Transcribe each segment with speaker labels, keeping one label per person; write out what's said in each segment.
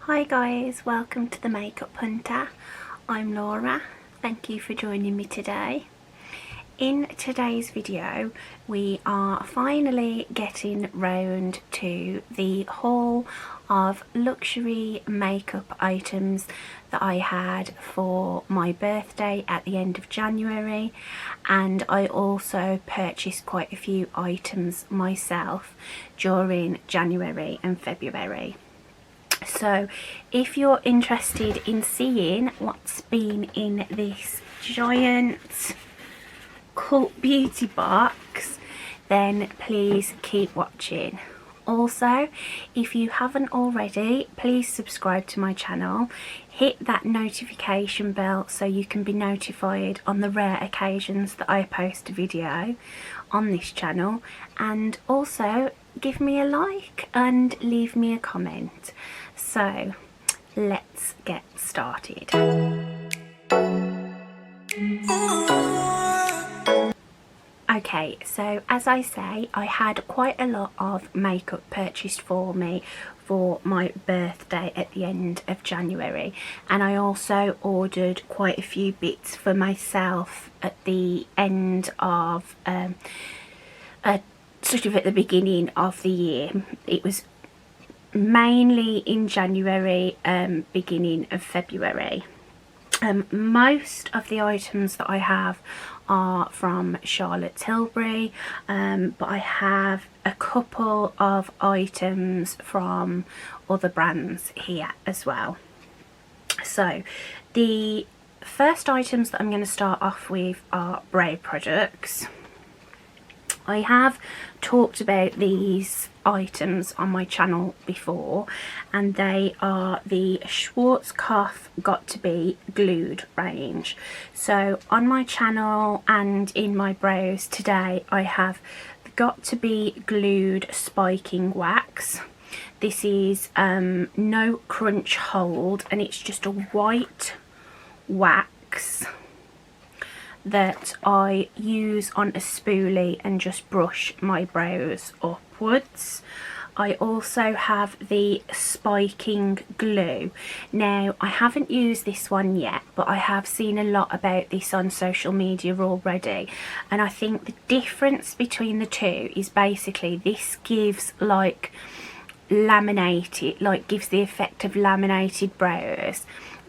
Speaker 1: Hi guys, welcome to the Makeup Hunter. I'm Laura. Thank you for joining me today. In today's video we are finally getting round to the haul of luxury makeup items that I had for my birthday at the end of January, and I also purchased quite a few items myself during January and February. So if you're interested in seeing what's been in this giant cult beauty box, then please keep watching. Also, if you haven't already, please subscribe to my channel, hit that notification bell so you can be notified on the rare occasions that I post a video on this channel, and also give me a like and leave me a comment. So let's get started. Okay, so as I say, I had quite a lot of makeup purchased for me for my birthday at the end of January, and I also ordered quite a few bits for myself at the end of sort of at the beginning of the year. It was mainly in January, beginning of February. Most of the items that I have are from Charlotte Tilbury, but I have a couple of items from other brands here as well. So the first items that I'm going to start off with are brow products. I have talked about these items on my channel before, and they are the Schwarzkopf Got To Be Glued range. So on my channel and in my brows today, I have the Got To Be Glued Spiking Wax. This is no crunch hold, and it's just a white wax that I use on a spoolie and just brush my brows upwards. I also have the spiking glue. Now, I haven't used this one yet, but I have seen a lot about this on social media already, and I think the difference between the two is basically this gives like laminated, like gives the effect of laminated brows.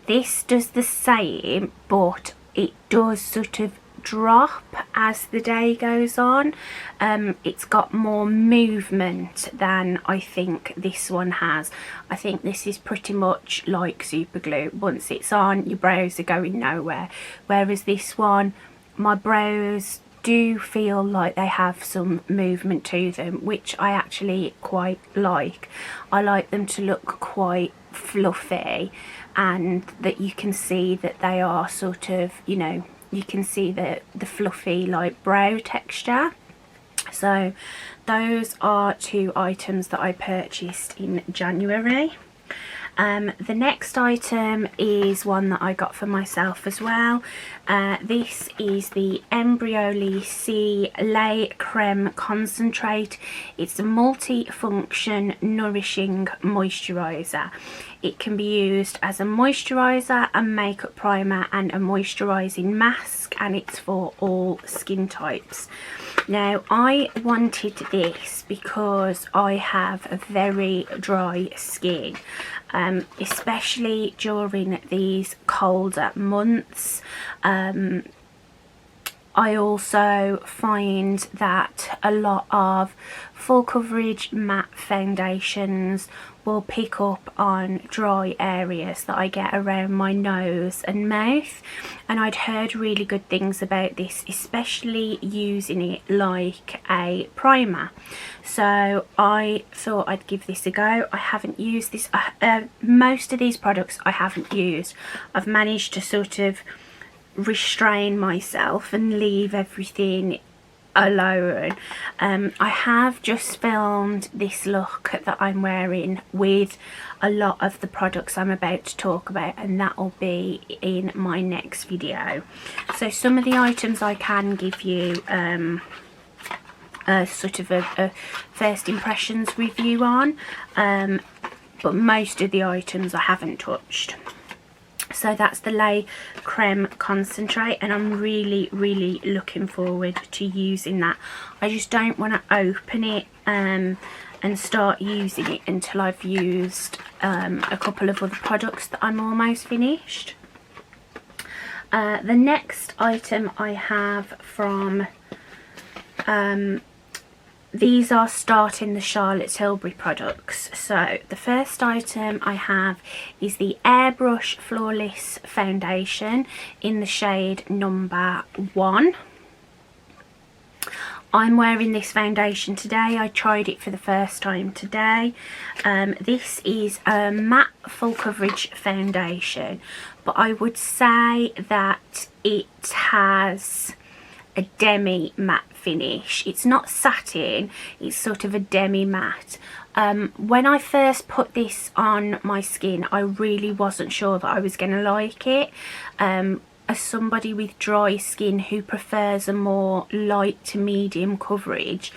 Speaker 1: This does the same, but it does sort of drop as the day goes on. It's got more movement than I think this one has. I think this is pretty much like super glue. Once it's on, your brows are going nowhere, whereas this one, my brows do feel like they have some movement to them, which I actually quite like. I like them to look quite fluffy, and that you can see that they are sort of, you know, you can see the fluffy like brow texture. So those are two items that I purchased in January. The next item is one that I got for myself as well. This is the Embryoli C Lait Creme Concentrate. It's a multi-function nourishing moisturiser. It can be used as a moisturiser, a makeup primer and a moisturising mask, and it's for all skin types. Now, I wanted this because I have a very dry skin, especially during these colder months. I also find that a lot of full coverage matte foundations will pick up on dry areas that I get around my nose and mouth, and I'd heard really good things about this, especially using it like a primer. So I thought I'd give this a go. I haven't used this, most of these products I haven't used. I've managed to sort of restrain myself and leave everything alone. I have just filmed this look that I'm wearing with a lot of the products I'm about to talk about, and that will be in my next video. So some of the items I can give you sort of a first impressions review on. but most of the items I haven't touched. So that's the Lait Creme Concentrate, and I'm really looking forward to using that. I just don't want to open it and start using it until I've used a couple of other products that I'm almost finished. The next item I have from these are starting the Charlotte Tilbury products. So the first item I have is the Airbrush Flawless Foundation in the shade number 1. I'm wearing this foundation today. I tried it for the first time today. This is a matte full coverage foundation, but I would say that it has a demi matte finish. It's not satin, it's sort of a demi matte. When I first put this on my skin, I really wasn't sure that I was going to like it. As somebody with dry skin who prefers a more light to medium coverage,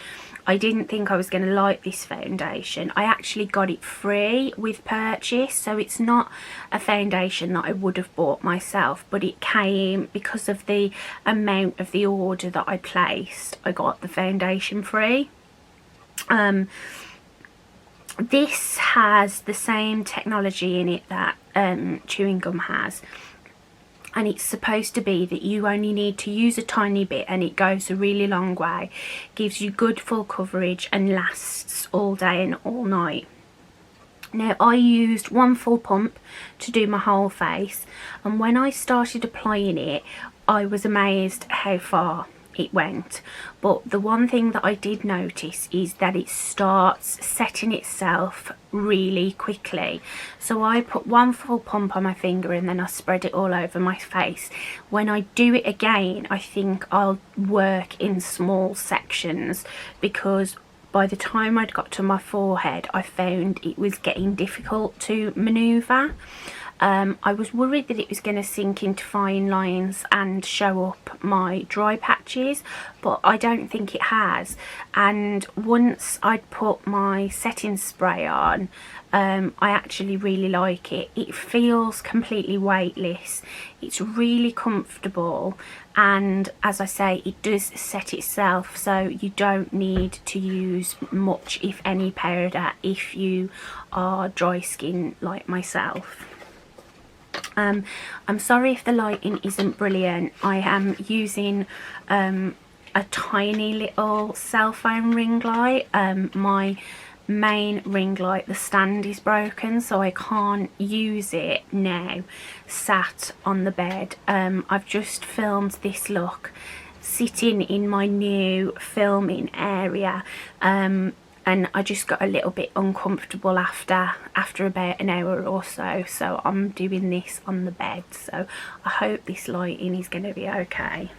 Speaker 1: I didn't think I was going to like this foundation. I actually got it free with purchase, so it's not a foundation that I would have bought myself, but it came because of the amount of the order that I placed. I got the foundation free. This has the same technology in it that chewing gum has. And it's supposed to be that you only need to use a tiny bit and it goes a really long way, gives you good full coverage and lasts all day and all night. Now I used one full pump to do my whole face, and when I started applying it I was amazed how far it went. But the one thing that I did notice is that it starts setting itself really quickly. So I put one full pump on my finger and then I spread it all over my face. When I do it again, I think I'll work in small sections, because by the time I'd got to my forehead I found it was getting difficult to manoeuvre. I was worried that it was going to sink into fine lines and show up my dry patches, but I don't think it has. And once I'd put my setting spray on, I actually really like it. It feels completely weightless, it's really comfortable, and as I say, it does set itself, so you don't need to use much, if any, powder if you are dry skin like myself. I'm sorry if the lighting isn't brilliant. I am using a tiny little cell phone ring light. My main ring light, the stand is broken, so I can't use it now sat on the bed. I've just filmed this look sitting in my new filming area, and I just got a little bit uncomfortable after about an hour or so, so I'm doing this on the bed, so I hope this lighting is going to be okay.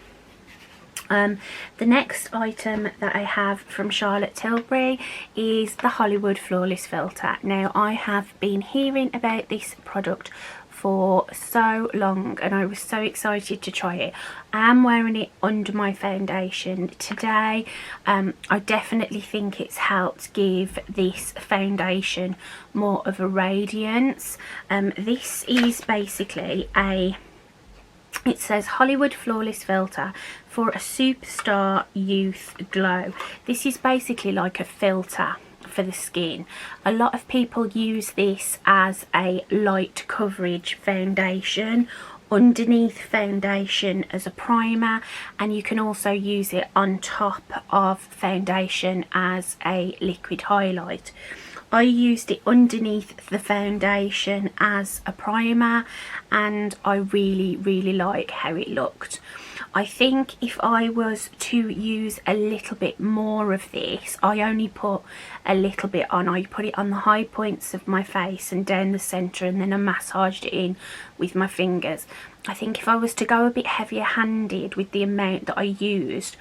Speaker 1: The next item that I have from Charlotte Tilbury is the Hollywood Flawless Filter. Now I have been hearing about this product for so long and I was so excited to try it. I am wearing it under my foundation today. I definitely think it's helped give this foundation more of a radiance. This is basically it says Hollywood Flawless Filter for a superstar youth glow. This is basically like a filter for the skin. A lot of people use this as a light coverage foundation underneath foundation as a primer, and you can also use it on top of foundation as a liquid highlight. I used it underneath the foundation as a primer and I really like how it looked. I think if I was to use a little bit more of this, I only put a little bit on. I put it on the high points of my face and down the centre, and then I massaged it in with my fingers. I think if I was to go a bit heavier handed with the amount that I used,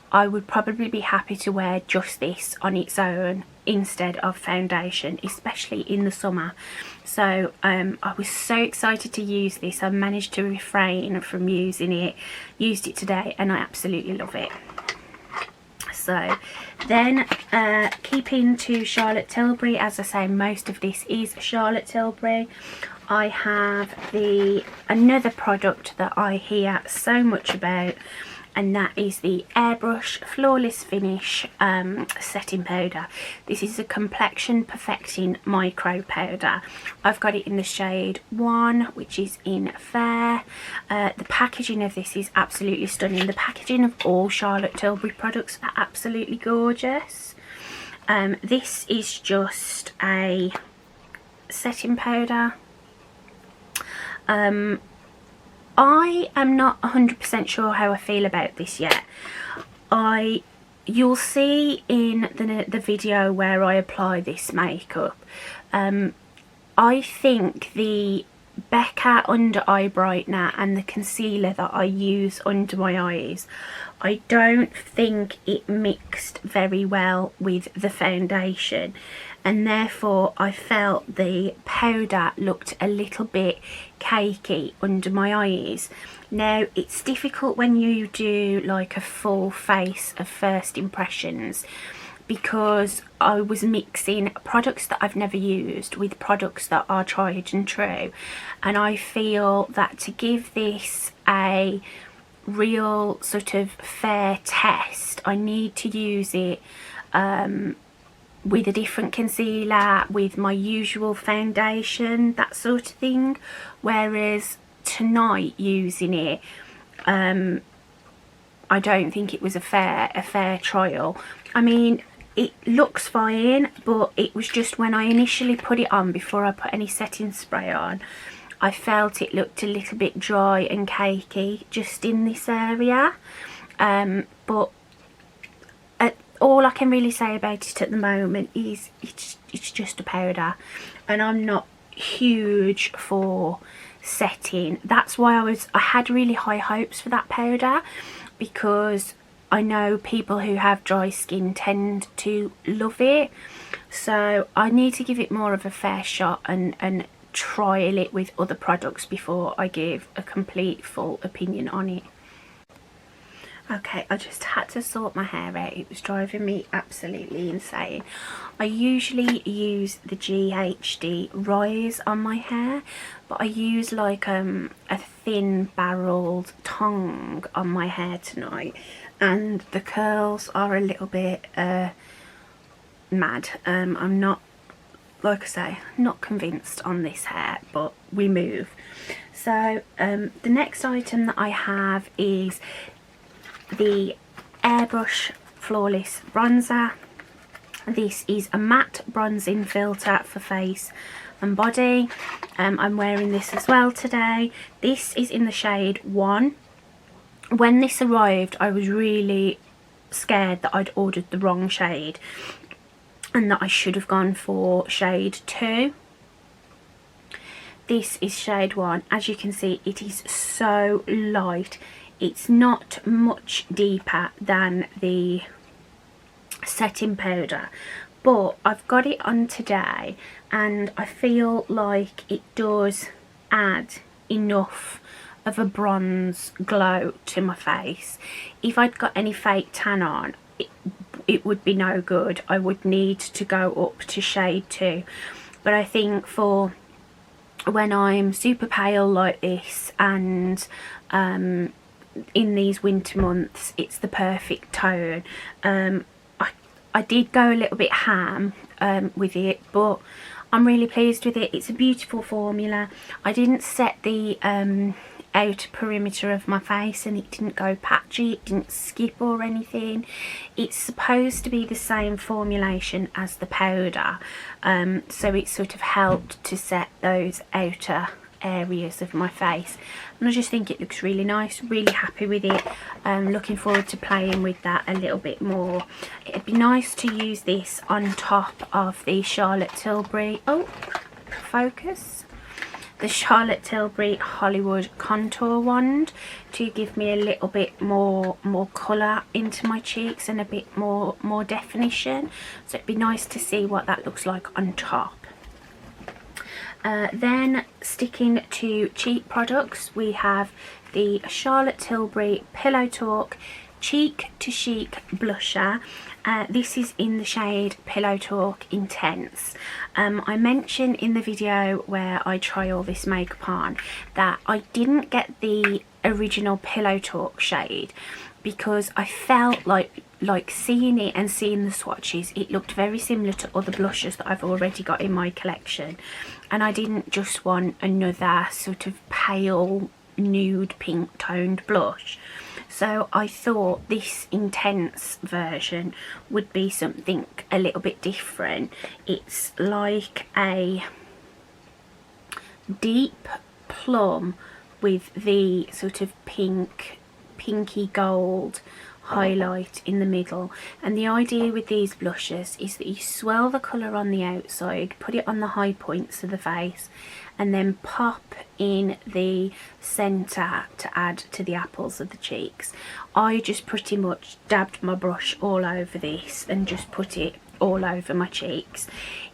Speaker 1: I would probably be happy to wear just this on its own instead of foundation, especially in the summer. So I was so excited to use this. I managed to refrain from using it, used it today, and I absolutely love it. So then keeping to Charlotte Tilbury, as I say, most of this is Charlotte Tilbury. I have another product that I hear so much about, and that is the Airbrush Flawless Finish setting powder. This is a complexion perfecting micro powder. I've got it in the shade 1, which is in Fair. The packaging of this is absolutely stunning. The packaging of all Charlotte Tilbury products are absolutely gorgeous. This is just a setting powder. I am not 100% sure how I feel about this yet. You'll see in the video where I apply this makeup. I think the Becca under eye brightener and the concealer that I use under my eyes, I don't think it mixed very well with the foundation, and therefore I felt the powder looked a little bit cakey under my eyes. Now, it's difficult when you do like a full face of first impressions, because I was mixing products that I've never used with products that are tried and true, and I feel that to give this a real sort of fair test, I need to use it with a different concealer, with my usual foundation, that sort of thing. Whereas tonight, using it, I don't think it was a fair trial. I mean, it looks fine, but it was just when I initially put it on, before I put any setting spray on, I felt it looked a little bit dry and cakey just in this area. But all I can really say about it at the moment is it's just a powder, and I'm not huge for setting. That's why I had really high hopes for that powder, because I know people who have dry skin tend to love it. So I need to give it more of a fair shot and trial it with other products before I give a complete full opinion on it. Okay, I just had to sort my hair out. It was driving me absolutely insane. I usually use the GHD Rise on my hair, but I use like a thin barreled tongue on my hair tonight, and the curls are a little bit mad. I'm not, like I say, not convinced on this hair, but we move. So the next item that I have is the Airbrush Flawless Bronzer. This is a matte bronzing filter for face and body. I'm wearing this as well today. This is in the shade 1. When this arrived, I was really scared that I'd ordered the wrong shade and that I should have gone for shade 2. This is shade 1. As you can see, it is so light. It's not much deeper than the setting powder, but I've got it on today and I feel like it does add enough of a bronze glow to my face. If I'd got any fake tan on, it would be no good. I would need to go up to shade 2. But I think for when I'm super pale like this and in these winter months, it's the perfect tone. I did go a little bit ham with it, but I'm really pleased with it. It's a beautiful formula. I didn't set the outer perimeter of my face and it didn't go patchy, it didn't skip or anything. It's supposed to be the same formulation as the powder, so it sort of helped to set those outer areas of my face, and I just think it looks really nice. Really happy with it. Looking forward to playing with that a little bit more. It'd be nice to use this on top of the Charlotte Tilbury, the Charlotte Tilbury Hollywood contour wand, to give me a little bit more colour into my cheeks and a bit more definition. So it'd be nice to see what that looks like on top. Then sticking to cheap products, we have the Charlotte Tilbury Pillow Talk Cheek to Chic blusher. This is in the shade Pillow Talk Intense. I mentioned in the video where I try all this makeup on that I didn't get the original Pillow Talk shade because I felt like seeing it and seeing the swatches, it looked very similar to other blushes that I've already got in my collection, and I didn't just want another sort of pale nude pink toned blush. So I thought this intense version would be something a little bit different. It's like a deep plum with the sort of pinky gold highlight in the middle, and the idea with these blushes is that you swirl the colour on the outside, put it on the high points of the face, and then pop in the centre to add to the apples of the cheeks. I just pretty much dabbed my brush all over this and just put it all over my cheeks.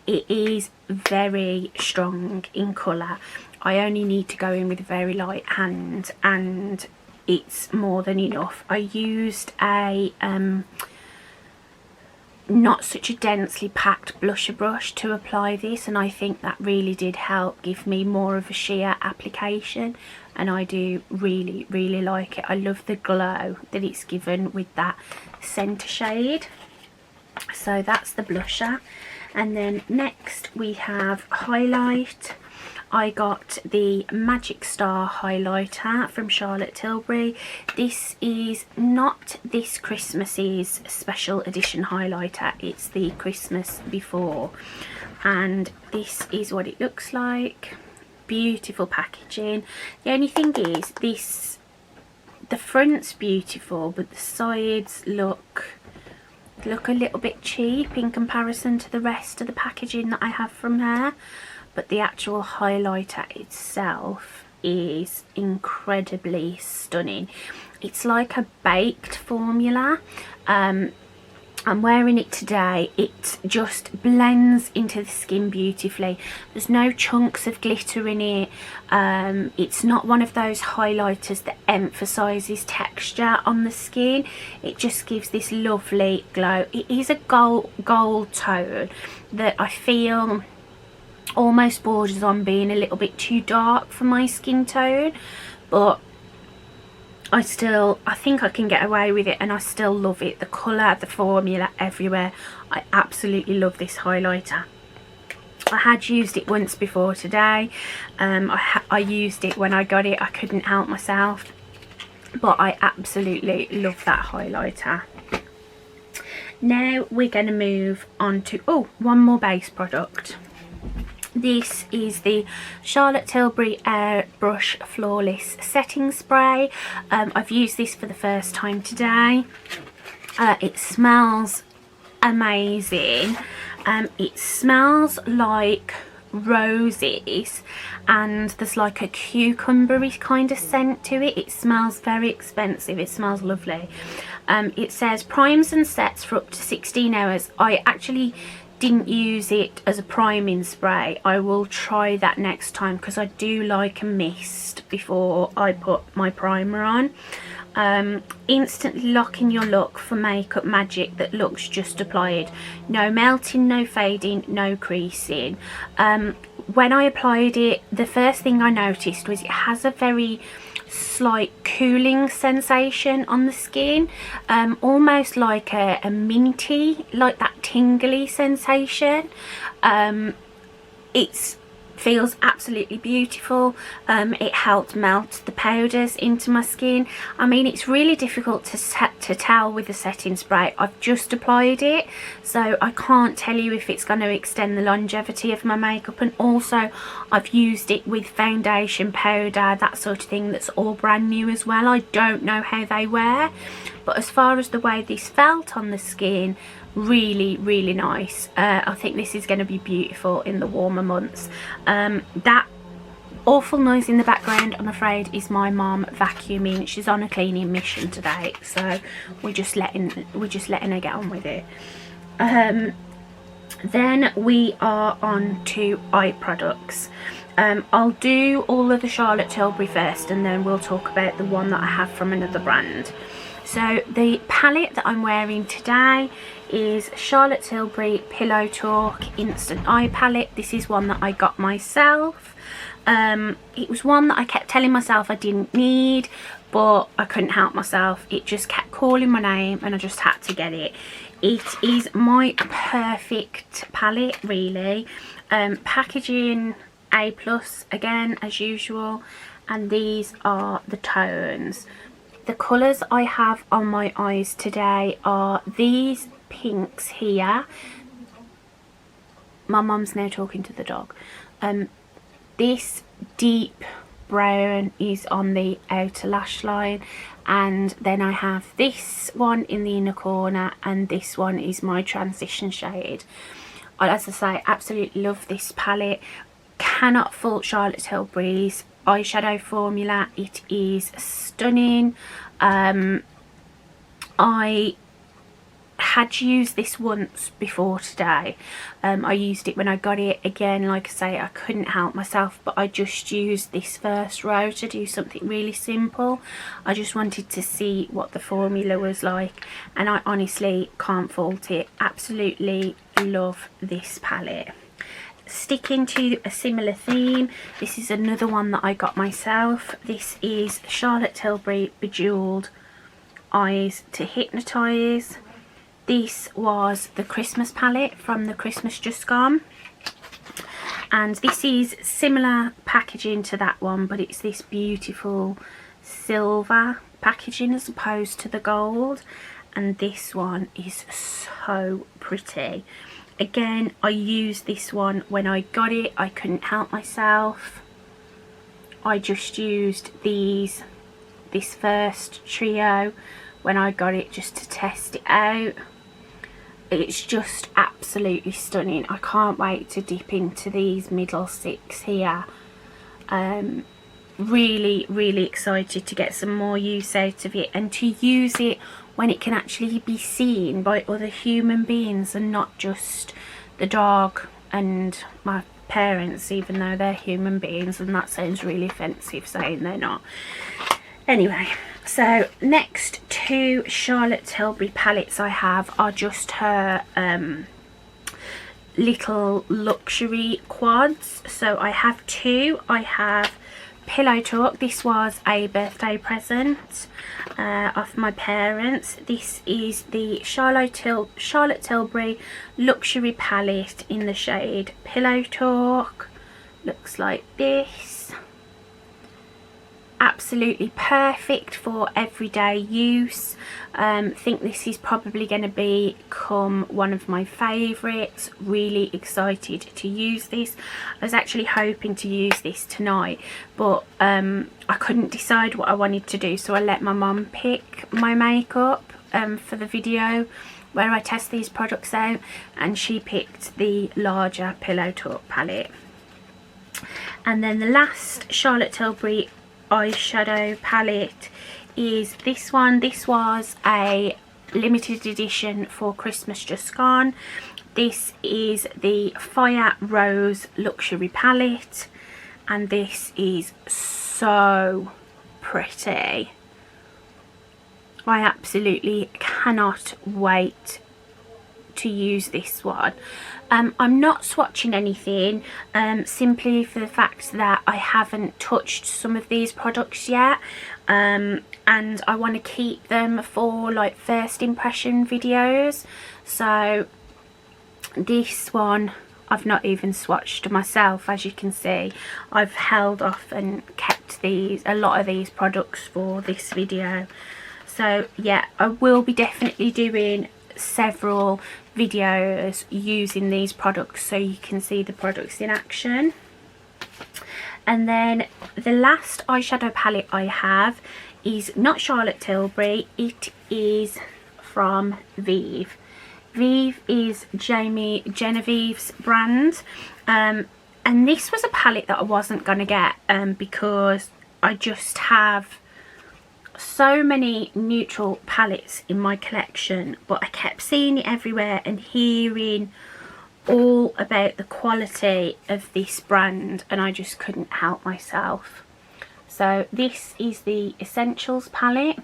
Speaker 1: It is very strong in colour. I only need to go in with a very light hand and it's more than enough. I used a not such a densely packed blusher brush to apply this, and I think that really did help give me more of a sheer application, and I do really like it. I love the glow that it's given with that centre shade. So that's the blusher. And then next we have highlight. I got the Magic Star highlighter from Charlotte Tilbury. This is not this Christmas's special edition highlighter, it's the Christmas before, and this is what it looks like. Beautiful packaging. The only thing is the front's beautiful, but the sides look a little bit cheap in comparison to the rest of the packaging that I have from her. But the actual highlighter itself is incredibly stunning. It's like a baked formula. I'm wearing it today. It just blends into the skin beautifully. There's no chunks of glitter in it. It's not one of those highlighters that emphasises texture on the skin. It just gives this lovely glow. It is a gold tone that I feel almost borders on being a little bit too dark for my skin tone, but I think I can get away with it, and I still love it. The colour, the formula, everywhere. I absolutely love this highlighter. I had used it once before today. I used it when I got it. I couldn't help myself, but I absolutely love that highlighter. Now we're going to move on to one more base product. This is the Charlotte Tilbury Airbrush Flawless Setting Spray. I've used this for the first time today. It smells amazing. It smells like roses, and there's like a cucumbery kind of scent to it. It smells very expensive. It smells lovely. It says primes and sets for up to 16 hours. I actually didn't use it as a priming spray. I will try that next time because I do like a mist before I put my primer on. Instantly locking your look for makeup magic that looks just applied. No melting, no fading, no creasing. When I applied it, the first thing I noticed was it has a very slight cooling sensation on the skin, almost like a minty, like that tingly sensation. It feels absolutely beautiful. It helped melt the powders into my skin. I mean, it's really difficult to tell with the setting spray. I've just applied it, so I can't tell you if it's going to extend the longevity of my makeup. And also I've used it with foundation, powder, that sort of thing that's all brand new as well. I don't know how they wear, but as far as the way this felt on the skin, really nice. I think this is going to be beautiful in the warmer months. That awful noise in the background, I'm afraid, is my mum vacuuming. She's on a cleaning mission today, so we're just letting her get on with it. Then we are on to eye products. I'll do all of the Charlotte Tilbury first, and then we'll talk about the one that I have from another brand. So the palette that I'm wearing today is Charlotte Tilbury Pillow Talk Instant Eye Palette. This is one that I got myself. It was one that I kept telling myself I didn't need, but I couldn't help myself. It just kept calling my name and I just had to get it. It is my perfect palette, really. Packaging A+, again, as usual. And these are the tones. The colours I have on my eyes today are these pinks here. My mum's now talking to the dog. This deep brown is on the outer lash line, and then I have this one in the inner corner, and this one is my transition shade. As I say, absolutely love this palette. Cannot fault Charlotte Tilbury's eyeshadow formula. It is stunning. I had used this once before today. I used it when I got it. Again, like I say, I couldn't help myself, but I just used this first row to do something really simple. I just wanted to see what the formula was like, and I honestly can't fault it. Absolutely love this palette. Sticking to a similar theme, this is another one that I got myself. This is Charlotte Tilbury Bejeweled Eyes to Hypnotise. This was the Christmas palette from the Christmas Just Gone, and this is similar packaging to that one, but it's this beautiful silver packaging as opposed to the gold, and this one is so pretty. Again, I used this one when I got it. I couldn't help myself. I just used this first trio when I got it just to test it out. It's just absolutely stunning. I can't wait to dip into these middle 6 here. Really excited to get some more use out of it, and to use it when it can actually be seen by other human beings and not just the dog and my parents, even though they're human beings, and that sounds really offensive saying they're not. Anyway, so next 2 Charlotte Tilbury palettes I have are just her little luxury quads. So I have 2. I have Pillow Talk. This was a birthday present of my parents. This is the Charlotte Tilbury luxury palette in the shade Pillow Talk. Looks like this. Absolutely perfect for everyday use. Think this is probably going to become one of my favourites. Really excited to use this. I was actually hoping to use this tonight, but I couldn't decide what I wanted to do, so I let my mum pick my makeup for the video where I test these products out, and she picked the larger Pillow Talk palette. And then the last Charlotte Tilbury eyeshadow palette is this one. This was a limited edition for Christmas Just Gone. This is the Fire Rose luxury palette, and this is so pretty. I absolutely cannot wait to use this one. I'm not swatching anything, simply for the fact that I haven't touched some of these products yet, and I want to keep them for like first impression videos. So this one I've not even swatched myself. As you can see, I've held off and kept a lot of these products for this video. So yeah, I will be definitely doing several videos using these products so you can see the products in action. And then the last eyeshadow palette I have is not Charlotte Tilbury. It is from Vive. Vive is Jamie Genevieve's brand, and this was a palette that I wasn't going to get because I just have so many neutral palettes in my collection, but I kept seeing it everywhere and hearing all about the quality of this brand, and I just couldn't help myself. So this is the Essentials palette.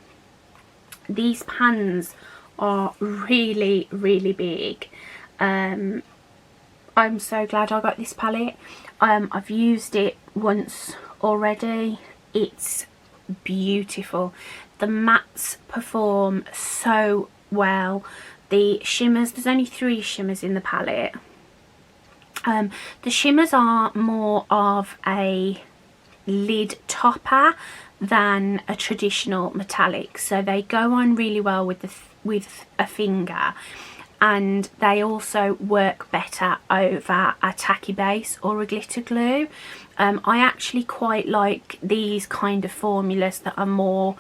Speaker 1: These pans are really, really big. I'm so glad I got this palette. I've used it once already. It's beautiful. The mattes perform so well. The shimmers, there's only 3 shimmers in the palette. The shimmers are more of a lid topper than a traditional metallic, so they go on really well with a finger, and they also work better over a tacky base or a glitter glue. I actually quite like these kind of formulas that are more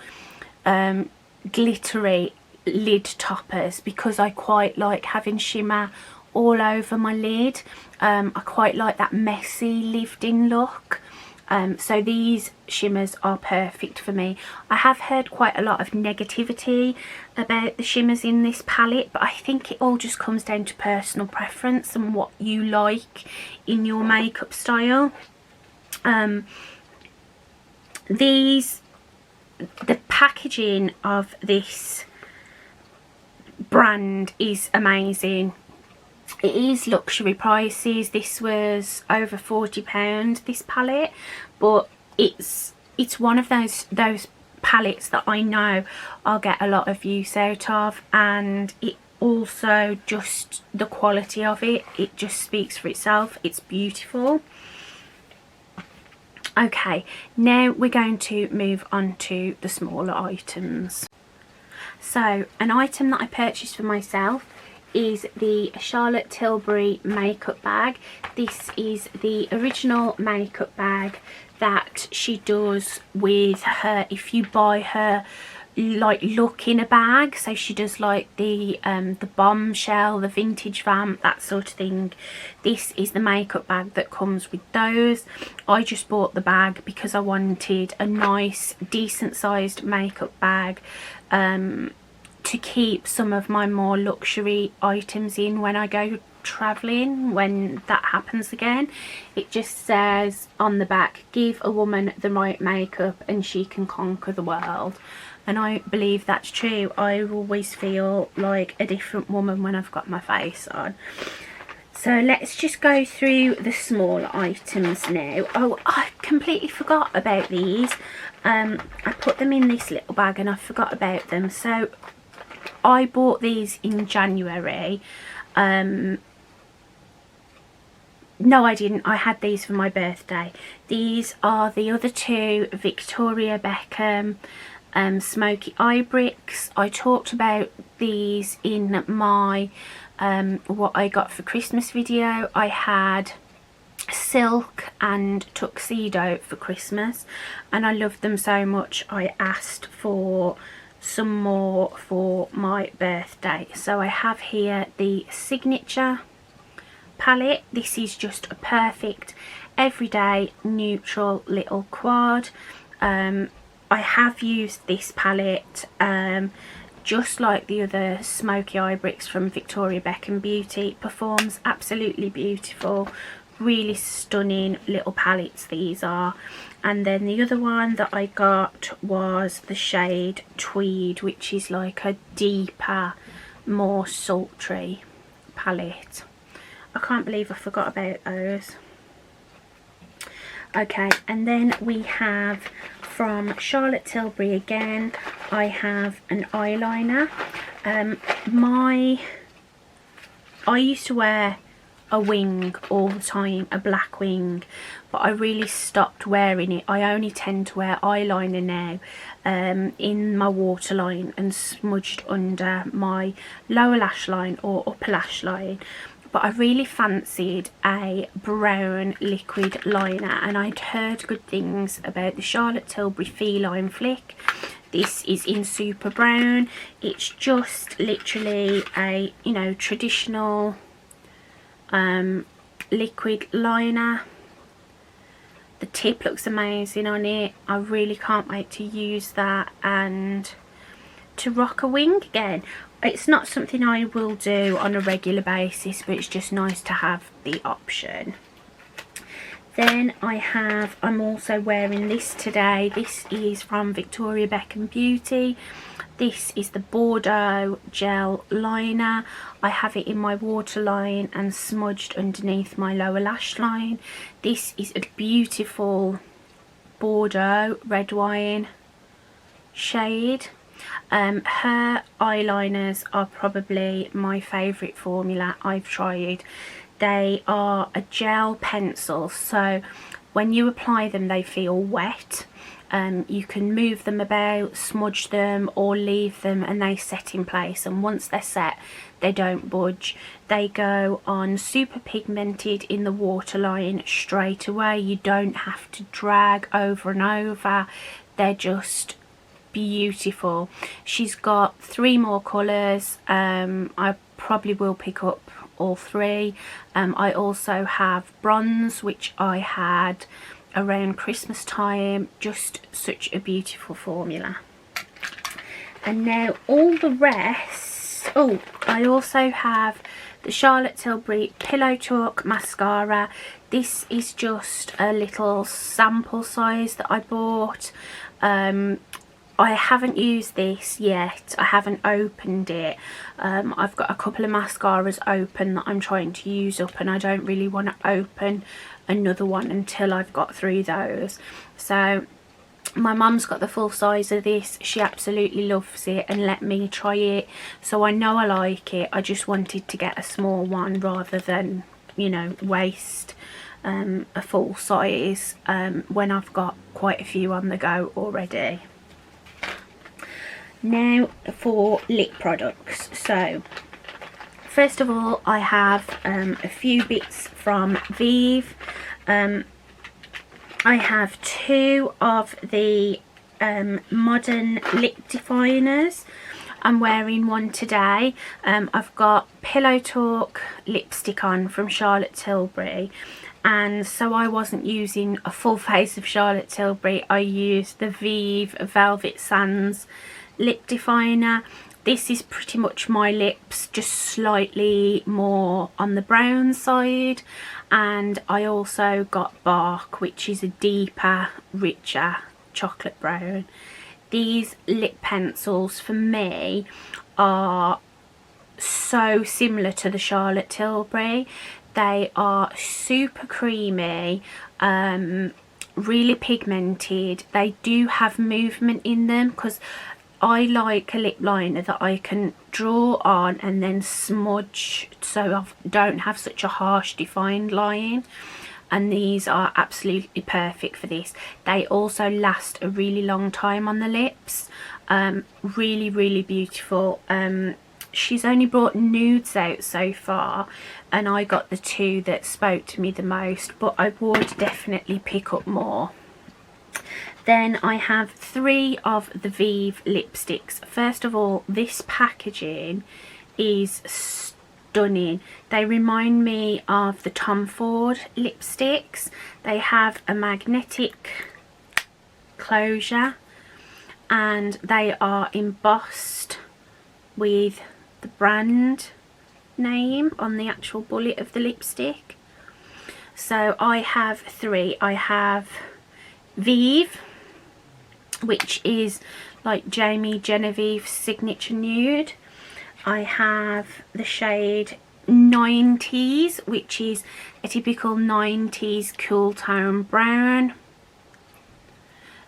Speaker 1: glittery lid toppers, because I quite like having shimmer all over my lid. I quite like that messy lived in look. So these shimmers are perfect for me. I have heard quite a lot of negativity about the shimmers in this palette, but I think it all just comes down to personal preference and what you like in your makeup style. The packaging of this brand is amazing. It is luxury prices. This was over £40, this palette, but it's one of those palettes that I know I'll get a lot of use out of, and it also just the quality of it just speaks for itself. It's beautiful. Okay, now we're going to move on to the smaller items. So an item that I purchased for myself is the Charlotte Tilbury makeup bag. This is the original makeup bag that she does with her, if you buy her like look in a bag. So she does like the bombshell, the vintage vamp, that sort of thing. This is the makeup bag that comes with those. I just bought the bag because I wanted a nice decent sized makeup bag to keep some of my more luxury items in when I go travelling, when that happens again. It just says on the back, give a woman the right makeup and she can conquer the world. And I believe that's true. I always feel like a different woman when I've got my face on. So let's just go through the smaller items now. Oh, I completely forgot about these. I put them in this little bag and I forgot about them. So I bought these in January. No, I didn't. I had these for my birthday. These are the other 2 Victoria Beckham smoky eye bricks. I talked about these in my what I got for Christmas video. I had silk and tuxedo for Christmas and I loved them so much I asked for some more for my birthday. So I have here the signature palette. This is just a perfect everyday neutral little quad. I have used this palette just like the other smoky eye bricks from Victoria Beckham Beauty. It performs absolutely beautiful, really stunning little palettes these are. And then the other one that I got was the shade Tweed, which is like a deeper, more sultry palette. I can't believe I forgot about those. Okay, and then we have from Charlotte Tilbury again, I have an eyeliner. I used to wear a wing all the time, a black wing, but I really stopped wearing it. I only tend to wear eyeliner now in my waterline and smudged under my lower lash line or upper lash line. But I really fancied a brown liquid liner, and I'd heard good things about the Charlotte Tilbury Feline Flick. This is in super brown. It's just literally a, you know, traditional liquid liner. The tip looks amazing on it. I really can't wait to use that and to rock a wing again. It's not something I will do on a regular basis, but it's just nice to have the option. Then I'm also wearing this today. This is from Victoria Beckham Beauty. This is the Bordeaux Gel Liner. I have it in my waterline and smudged underneath my lower lash line. This is a beautiful Bordeaux red wine shade. Her eyeliners are probably my favourite formula I've tried. They are a gel pencil, so when you apply them they feel wet. You can move them about, smudge them or leave them, and they set in place, and once they're set they don't budge. They go on super pigmented in the waterline straight away. You don't have to drag over and over. They're just beautiful. She's got 3 more colours. I probably will pick up all 3. I also have bronze, which I had around Christmas time. Just such a beautiful formula. And now all the rest. Oh, I also have the Charlotte Tilbury Pillow Talk mascara. This is just a little sample size that I bought. I haven't used this yet. I haven't opened it. I've got a couple of mascaras open that I'm trying to use up, and I don't really want to open another one until I've got through those. So my mum's got the full size of this. She absolutely loves it and let me try it, so I know I like it. I just wanted to get a small one rather than, you know, waste a full size when I've got quite a few on the go already. Now for lip products. So first of all, I have a few bits from Vive. I have 2 of the modern lip definers. I'm wearing one today. I've got Pillow Talk lipstick on from Charlotte Tilbury, and so I wasn't using a full face of Charlotte Tilbury. I used the Vive Velvet Sands lip definer. This is pretty much my lips, just slightly more on the brown side. And I also got Bark, which is a deeper, richer chocolate brown. These lip pencils for me are so similar to the Charlotte Tilbury. They are super creamy, really pigmented. They do have movement in them, because I like a lip liner that I can draw on and then smudge, so I don't have such a harsh defined line, and these are absolutely perfect for this. They also last a really long time on the lips. Really beautiful. She's only brought nudes out so far, and I got the 2 that spoke to me the most, but I would definitely pick up more. Then I have 3 of the Vive lipsticks. First of all, this packaging is stunning. They remind me of the Tom Ford lipsticks. They have a magnetic closure, and they are embossed with the brand name on the actual bullet of the lipstick. So I have 3. I have Vive, which is like Jamie Genevieve's signature nude. I have the shade 90s, which is a typical 90s cool tone brown.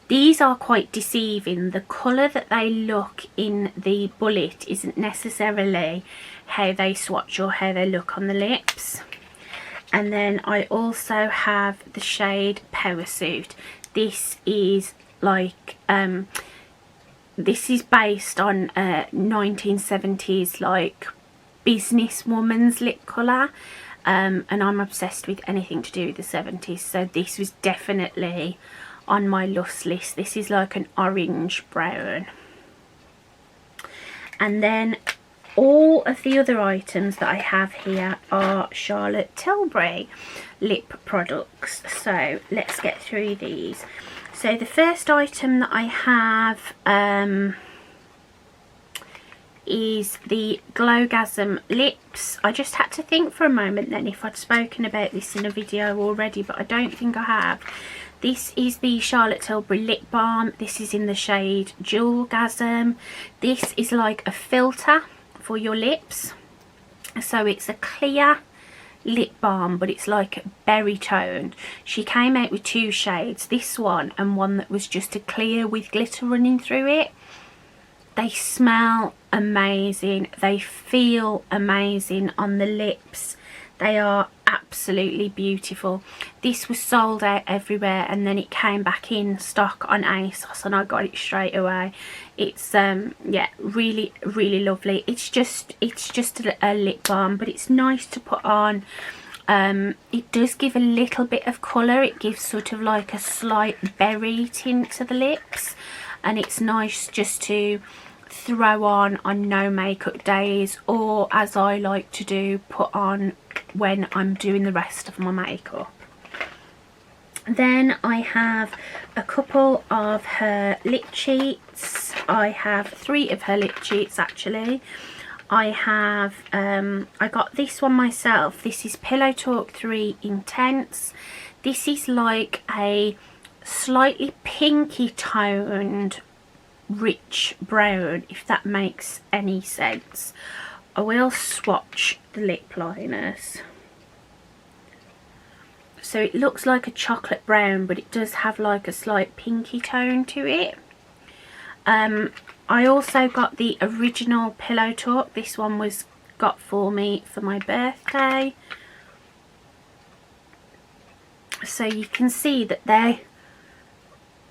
Speaker 1: These are quite deceiving. The colour that they look in the bullet isn't necessarily how they swatch or how they look on the lips. And then I also have the shade Power Suit. This is like this is based on a 1970s like businesswoman's lip colour, and I'm obsessed with anything to do with the 70s, so this was definitely on my lust list. This is like an orange brown. And then all of the other items that I have here are Charlotte Tilbury lip products, so let's get through these. So the first item that I have is the Glowgasm lips. I just had to think for a moment then if I'd spoken about this in a video already, but I don't think I have. This is the Charlotte Tilbury lip balm. This is in the shade Jewelgasm. This is like a filter for your lips, so it's a clear lip balm, but it's like berry toned. She came out with 2 shades, this one and one that was just a clear with glitter running through it. They smell amazing, they feel amazing on the lips, they are absolutely beautiful. This was sold out everywhere and then it came back in stock on ASOS and I got it straight away. It's yeah, really lovely. It's just a lip balm, but it's nice to put on. It does give a little bit of colour, it gives sort of like a slight berry tint to the lips, and it's nice just to throw on no makeup days, or as I like to do, put on when I'm doing the rest of my makeup. Then I have a couple of her lip cheats. I have 3 of her lip cheats actually. I have I got this one myself. This is Pillow Talk 3 Intense. This is like a slightly pinky toned rich brown, if that makes any sense. I will swatch the lip liners. So it looks like a chocolate brown, but it does have like a slight pinky tone to it. I also got the original Pillow Talk. This one was got for me for my birthday. So you can see that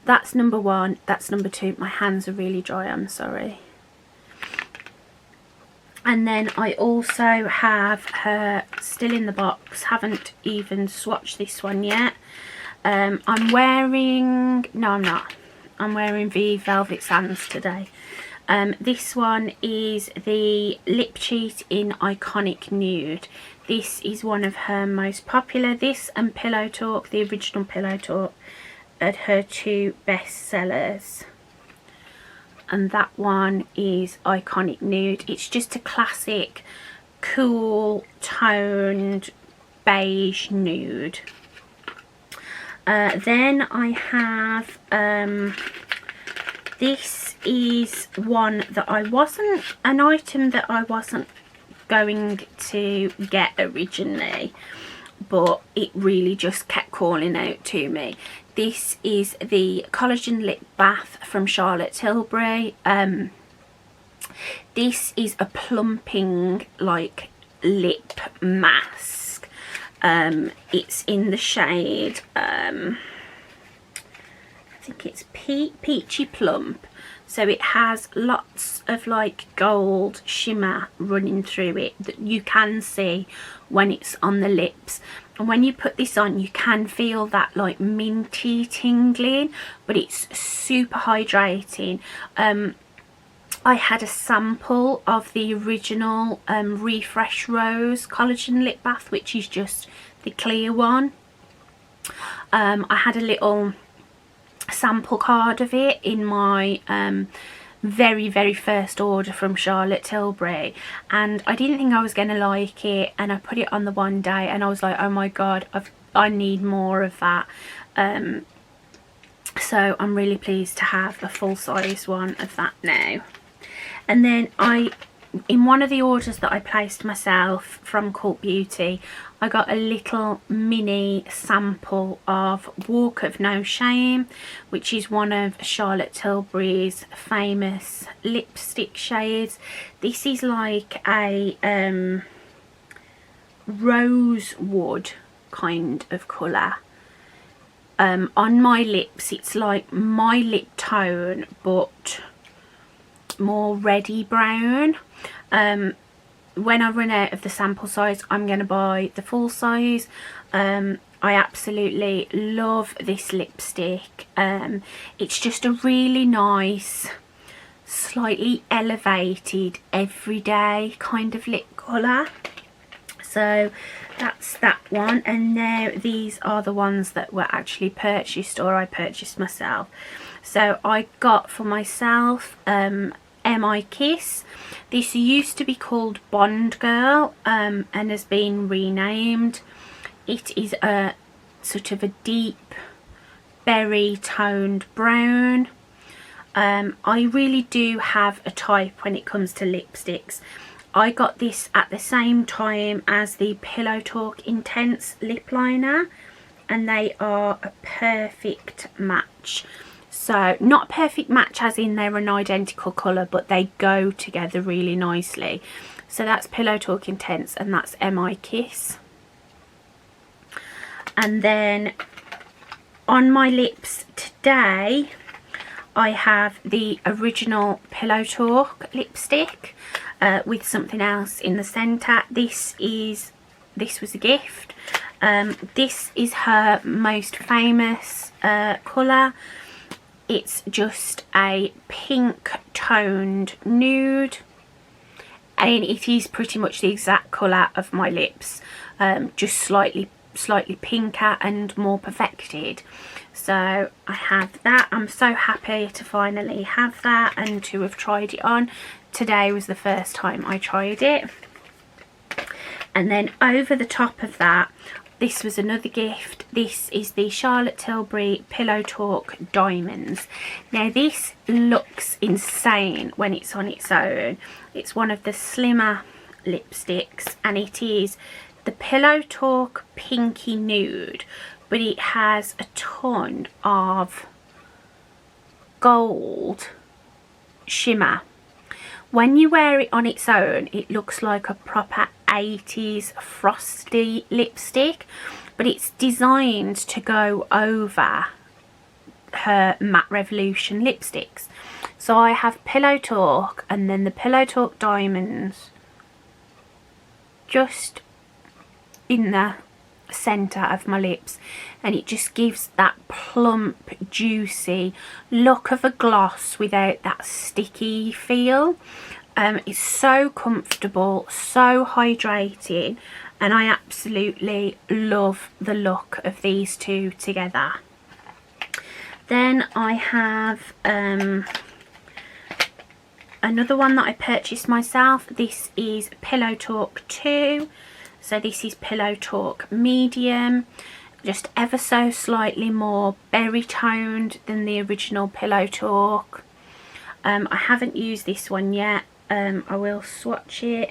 Speaker 1: that's number 1, that's number 2. My hands are really dry, I'm sorry. And then I also have her still in the box, haven't even swatched this one yet. I'm wearing, no I'm not, I'm wearing the Velvet Sands today. This one is the lip cheat in Iconic Nude. This is one of her most popular. This and Pillow Talk, the original Pillow Talk, are her 2 best sellers. And that one is Iconic Nude. It's just a classic cool toned beige nude. Then I have this is one that an item that I wasn't going to get originally, but it really just kept calling out to me. This is the Collagen Lip Bath from Charlotte Tilbury. This is a plumping like lip mask. It's in the shade, I think it's Peachy Plump. So it has lots of like gold shimmer running through it that you can see when it's on the lips. And when you put this on, you can feel that like minty tingling, but it's super hydrating. I had a sample of the original Refresh Rose Collagen Lip Bath, which is just the clear one. I had a little sample card of it in my very first order from Charlotte Tilbury, and I didn't think I was going to like it, and I put it on the one day and I was like, oh my god, I need more of that. So I'm really pleased to have a full size one of that now. And then in one of the orders that I placed myself from Cult Beauty, I got a little mini sample of Walk of No Shame, which is one of Charlotte Tilbury's famous lipstick shades. This is like a rosewood kind of colour. On my lips it's like my lip tone, but more reddy brown. When I run out of the sample size, I'm going to buy the full size. I absolutely love this lipstick. It's just a really nice, slightly elevated, everyday kind of lip colour. So that's that one. And now these are the ones that were actually purchased, or I purchased myself. So I got for myself MI Kiss. This used to be called Bond Girl and has been renamed. It is a sort of a deep berry toned brown. I really do have a type when it comes to lipsticks. I got this at the same time as the Pillow Talk Intense lip liner, and they are a perfect match. So not a perfect match as in they're an identical colour, but they go together really nicely. So that's Pillow Talk Intense and that's MI Kiss. And then on my lips today I have the original Pillow Talk lipstick with something else in the centre. This was a gift. This is her most famous colour. It's just a pink toned nude, and it is pretty much the exact colour of my lips, just slightly pinker and more perfected. So I have that. I'm so happy to finally have that and to have tried it on. Today was the first time I tried it. And then over the top of that, this was another gift. This is the Charlotte Tilbury Pillow Talk Diamonds. Now this looks insane when it's on its own. It's one of the slimmer lipsticks, and it is the Pillow Talk Pinky Nude, but it has a ton of gold shimmer. When you wear it on its own, it looks like a proper 80s frosty lipstick, but it's designed to go over her Matte Revolution lipsticks. So I have Pillow Talk and then the Pillow Talk Diamonds just in the centre of my lips, and it just gives that plump, juicy look of a gloss without that sticky feel. It's so comfortable, so hydrating, and I absolutely love the look of these two together. Then I have another one that I purchased myself. This is Pillow Talk 2. So this is Pillow Talk Medium, just ever so slightly more berry toned than the original Pillow Talk. I haven't used this one yet. I will swatch it.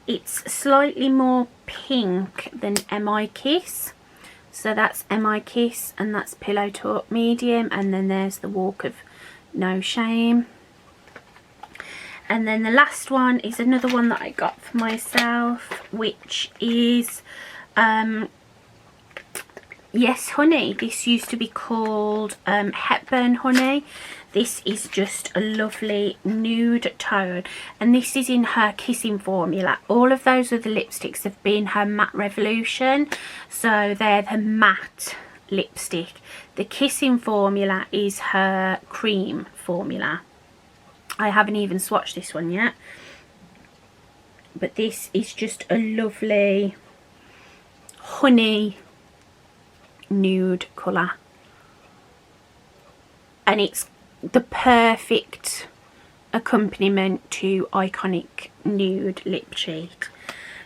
Speaker 1: It's slightly more pink than MI Kiss. So that's MI Kiss and that's Pillow Talk Medium, and then there's the Walk of No Shame. And then the last one is another one that I got for myself, which is Yes Honey. This used to be called Hepburn Honey. This is just a lovely nude tone, and this is in her Kissing formula. All of those other lipsticks have been her Matte Revolution, so they're the matte lipstick. The Kissing formula is her cream formula. I haven't even swatched this one yet, but this is just a lovely honey nude colour, and it's the perfect accompaniment to iconic nude lip cheek.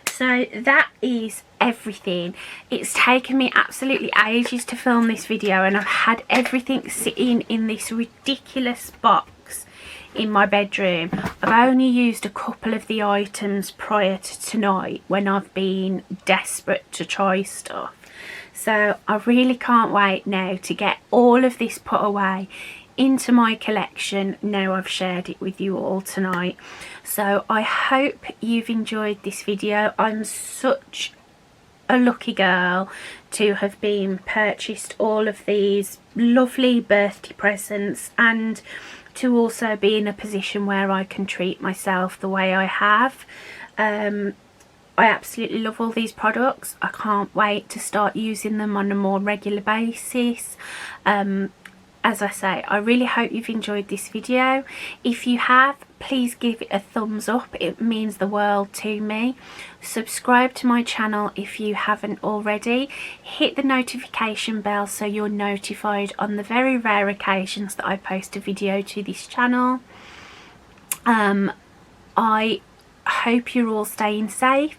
Speaker 1: So that is everything. It's taken me absolutely ages to film this video, and I've had everything sitting in this ridiculous box in my bedroom. I've only used a couple of the items prior to tonight when I've been desperate to try stuff. So I really can't wait now to get all of this put away into my collection now I've shared it with you all tonight. So I hope you've enjoyed this video. I'm such a lucky girl to have been purchased all of these lovely birthday presents, and to also be in a position where I can treat myself the way I have. I absolutely love all these products. I can't wait to start using them on a more regular basis. As I say, I really hope you've enjoyed this video. If you have, please give it a thumbs up, it means the world to me. Subscribe to my channel if you haven't already. Hit the notification bell so you're notified on the very rare occasions that I post a video to this channel. I hope you're all staying safe.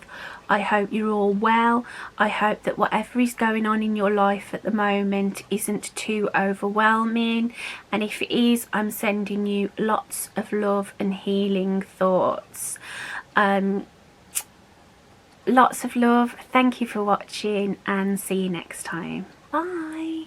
Speaker 1: I hope you're all well. I hope that whatever is going on in your life at the moment isn't too overwhelming, and if it is, I'm sending you lots of love and healing thoughts. Lots of love. Thank you for watching, and see you next time. Bye.